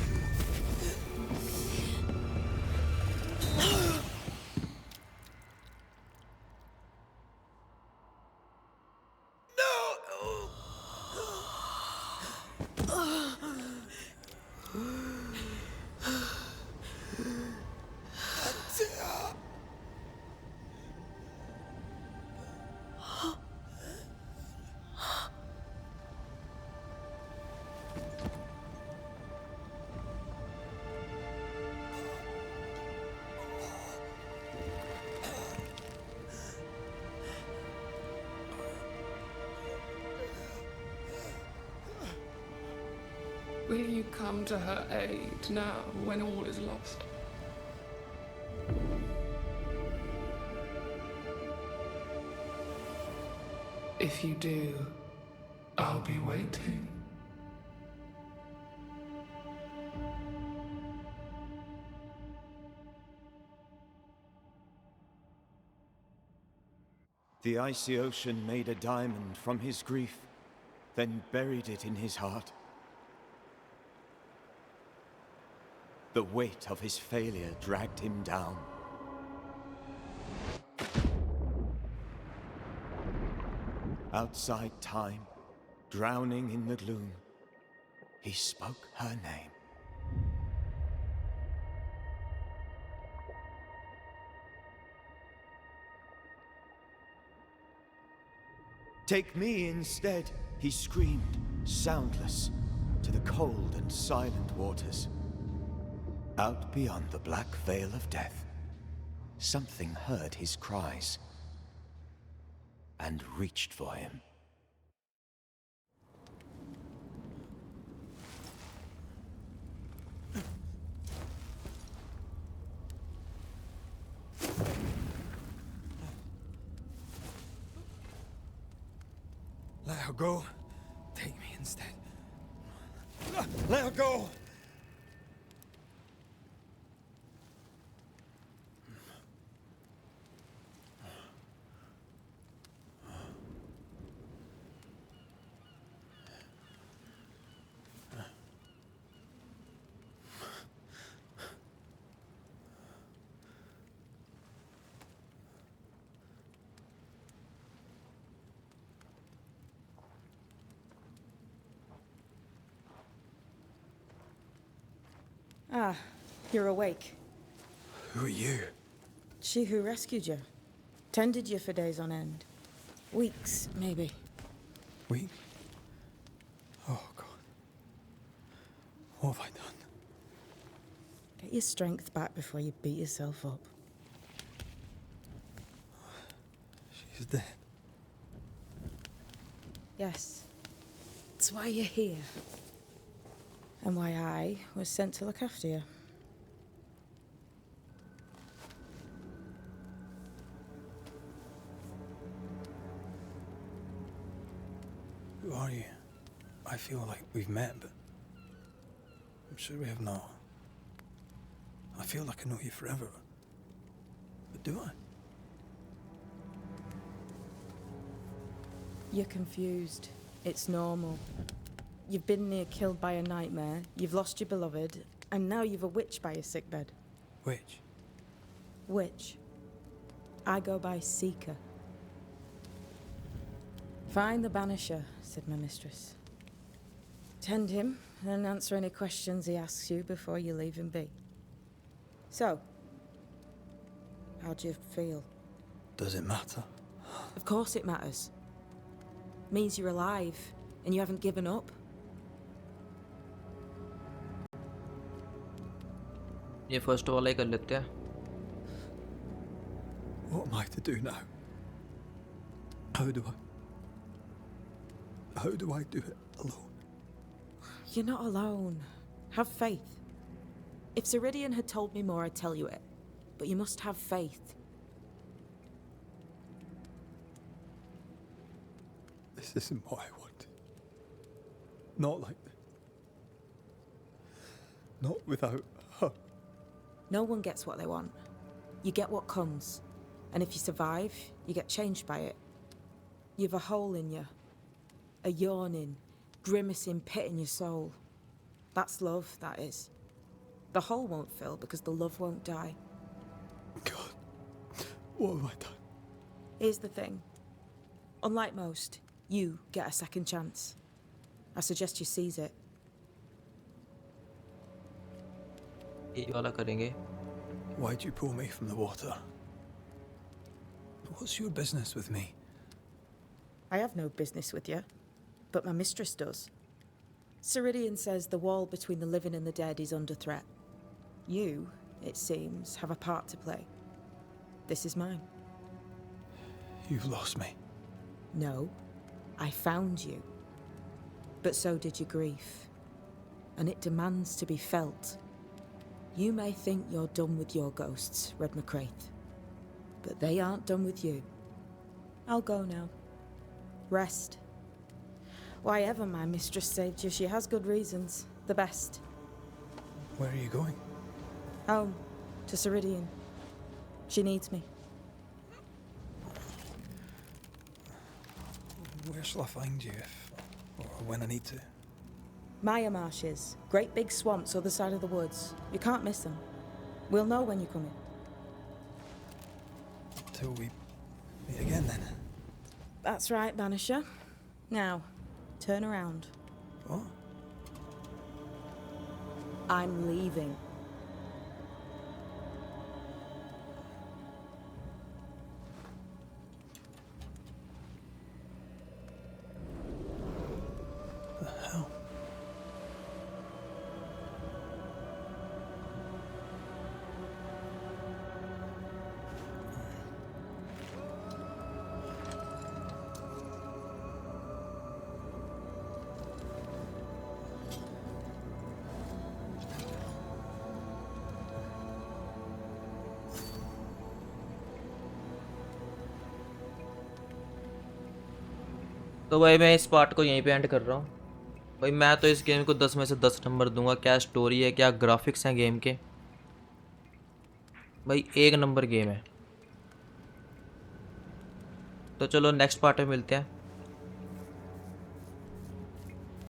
Will you come to her aid now, when all is lost? If you do, I'll be waiting. The icy ocean made a diamond from his grief, then buried it in his heart. The weight of his failure dragged him down. Outside time, drowning in the gloom, he spoke her name. Take me instead, he screamed, soundless, to the cold and silent waters. Out beyond the black veil of death, something heard his cries and reached for him. Let her go. Take me instead. Let her go! Ah, you're awake. Who are you? She who rescued you. Tended you for days on end. Weeks, maybe. We? Oh, God. What have I done? Get your strength back before you beat yourself up. She's dead. Yes. That's why you're here. And why I was sent to look after you. Who are you? I feel like we've met, but I'm sure we have not. I feel like I know you forever, but do I? You're confused. It's normal. You've been near killed by a nightmare, you've lost your beloved, and now you've a witch by your sickbed. Witch? Witch. I go by Seeker. Find the Banisher, said my mistress. Tend him, and answer any questions he asks you before you leave him be. So, how do you feel? Does it matter? Of course it matters. Means you're alive, and you haven't given up. ये first वाला ही कर लेते हैं। What am I to do now? How do I do it alone? You're not alone. Have faith. If Ceridian had told me more, I'd tell you it. But you must have faith. This isn't what I want. Not like this. Not without her. No one gets what they want. You get what comes. And if you survive, you get changed by it. You've a hole in you. A yawning, grimacing pit in your soul. That's love, that is. The hole won't fill because the love won't die. God, what have I done? Here's the thing. Unlike most, you get a second chance. I suggest you seize it. ये वाला करेंगे। Why'd you pull me from the water? What's your business with me? I have no business with you, but my mistress does. Ceridian says the wall between the living and the dead is under threat. You, it seems, have a part to play. This is mine. You've lost me. No, I found you. But so did your grief. And it demands to be felt. You may think you're done with your ghosts, Red McCraith. But they aren't done with you. I'll go now. Rest. Why ever my mistress saved you, she has good reasons. The best. Where are you going? Home. To Ceridian. She needs me. Where shall I find you if or when I need to? Maya marshes. Great big swamps other side of the woods. You can't miss them. We'll know when you're coming. Till we meet again then. That's right, Banisher. Now, turn around. What? I'm leaving. The hell? तो भाई मैं इस part को यहीं पे and कर रहा हूँ। भाई मैं तो इस गेम को 10 में से 10 नंबर दूंगा। क्या स्टोरी है, क्या ग्राफिक्स हैं गेम के, भाई एक नंबर गेम है। तो चलो नेक्स्ट पार्ट में मिलते हैं।